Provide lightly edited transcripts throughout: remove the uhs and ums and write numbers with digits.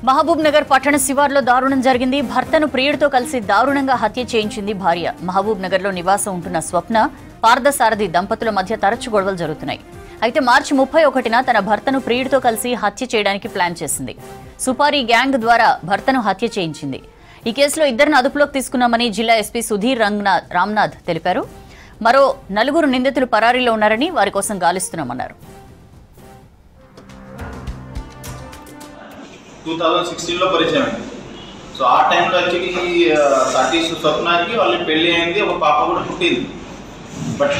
మహబూబ్ నగర్ పట్టణ శివార్లో దారుణం జరిగింది. భర్తను ప్రియుడితో కలిసి దారుణంగా హత్య చేయించింది భార్య. మహబూబ్ నగర్ లో నివాసం ఉంటున్న స్వప్న, పార్థసారథి దంపతుల మధ్య తరచు గొడవలు జరుగుతున్నాయి. అయితే మార్చి 31న తన భర్తను ప్రియుడితో కలిసి హత్య చేయడానికి ప్లాన్ చేసింది. సుపారీ గ్యాంగ్ ద్వారా భర్తను హత్య చేయించింది. ఈ కేసులో ఇద్దరిని అదుపులోకి తీసుకున్నామని జిల్లా ఎస్పీ సుధీర్ రామ్నాథ్ తెలిపారు. మరో 4 నిందితులు పరారీలో ఉన్నారని వారి కోసం గాలిస్తున్నామన్నారు. 2016లో పరిచయం అయింది. సో ఆ టైంలో యాక్చువల్లీ సతీష్ స్వప్నకి వాళ్ళకి పెళ్లి అయింది, ఒక పాప కూడా పుట్టింది. బట్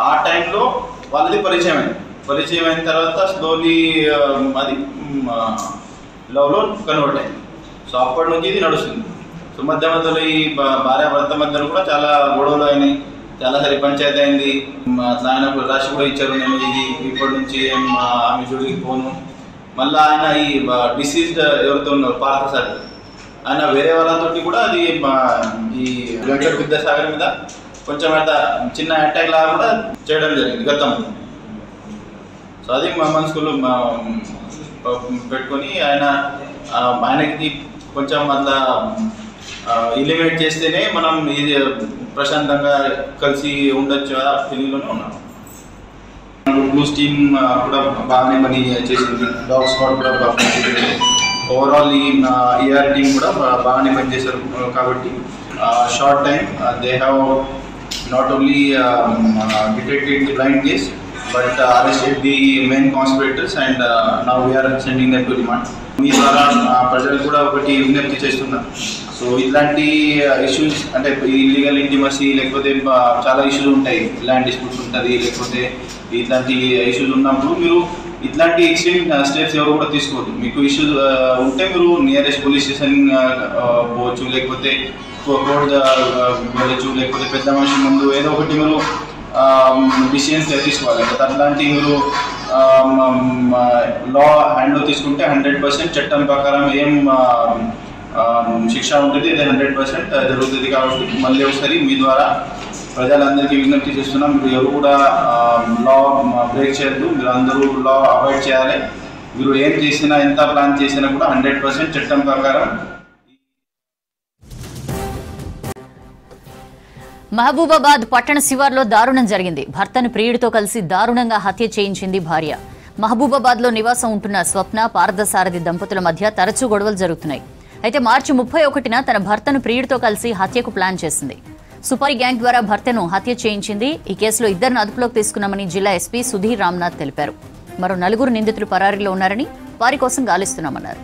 ఆ టైంలో వాళ్ళది పరిచయం అయిన తర్వాత స్లోలీ అది లవ్లో కన్వర్ట్ అయింది. సో అప్పటి నుంచి ఇది నడుస్తుంది. సో మధ్యలో ఈ భార్యాభర్త మధ్యలో కూడా చాలా గొడవలు అయినాయి, చాలాసారి పంచాయతీ అయింది. ఆయన రాశి కూడా ఇచ్చారు, నేను ఇది ఇప్పటి నుంచి ఆమె జోడికి పోను. మళ్ళీ ఆయన ఈ డిసీజ్డ్ ఎవరితో ఉన్నారు పార్థసారథి, ఆయన వేరే వాళ్ళతోటి కూడా అది ఈ వెంకట విద్యాసాగర్ మీద కొంచెం చిన్న అటాక్ లాగా కూడా చేయడం జరిగింది గతంలో. సో అది మా మనసులో పెట్టుకొని ఆయనకి కొంచెం అట్లా ఎలిమినేట్ చేస్తేనే మనం ఇది ప్రశాంతంగా కలిసి ఉండొచ్చు ఆ ఫీలింగ్లోనే ఉన్నాం. బ్లూస్ టీమ్ కూడా బాగానే పని చేసింది, డాగ్ స్క్వాడ్ కూడా బాగా పనిచేసింది. ఓవరాల్ ఈ ఈఆర్ టీమ్ కూడా బాగానే పనిచేశారు. కాబట్టి short time they have not only detected the blind case but arrested the main conspirators and now we are sending them to remand. మీ ద్వారా ప్రజలు కూడా ఒకటి విజ్ఞప్తి చేస్తున్నారు. సో ఇట్లాంటి ఇష్యూస్ అంటే ఇల్లీగల్ ఇంటిమసీ లేకపోతే చాలా ఇష్యూస్ ఉంటాయి, ల్యాండ్ డిస్ప్యూట్స్ ఉంటుంది, లేకపోతే ఇట్లాంటి ఇష్యూస్ ఉన్నప్పుడు మీరు ఇట్లాంటి ఎక్స్ట్రీమ్ స్టెప్స్ ఎవరు కూడా తీసుకోవద్దు. మీకు ఇష్యూస్ ఉంటే మీరు నియరెస్ట్ పోలీస్ స్టేషన్ పోవచ్చు, లేకపోతే కోర్టు వెళ్ళచ్చు, లేకపోతే పెద్ద మనిషి ముందు ఏదో ఒకటి మీరు డిసిషన్స్ తీసుకోవాలి. అట్లాంటి మీరు లా హ్యాండ్లో తీసుకుంటే 100% చట్టం ప్రకారం ఏం శిక్ష ఉంటుంది, ఇది 100% జరుగుతుంది. కాబట్టి మళ్ళీ ఒకసారి మీ ద్వారా ప్రజలందరికీ విజ్ఞప్తి చేస్తున్నాం, మీరు ఎవరు కూడా లా బ్రేక్ చేయొద్దు, మీరు అందరూ లా అవాయిడ్ చేయాలి. మీరు ఏం చేసినా ఎంత ప్లాన్ చేసినా కూడా 100% చట్టం ప్రకారం. మహబూబాబాద్ పట్టణ శివార్లో దారుణం జరిగింది. భర్తను ప్రియుడితో కలిసి దారుణంగా హత్య చేయించింది భార్య. మహబూబాబాద్ లో నివాసం ఉంటున్న స్వప్న, పార్థసారథి దంపతుల మధ్య తరచూ గొడవలు జరుగుతున్నాయి. అయితే మార్చి 31న తన భర్తను ప్రియుడితో కలిసి హత్యకు ప్లాన్ చేసింది. సుపారీ గ్యాంగ్ ద్వారా భర్తను హత్య చేయించింది. ఈ కేసులో ఇద్దరిని అదుపులోకి తీసుకున్నామని జిల్లా ఎస్పీ సుధీర్ రామ్నాథ్ తెలిపారు. మరో 4 నిందితులు పరారీలో ఉన్నారని వారి కోసం గాలిస్తున్నామన్నారు.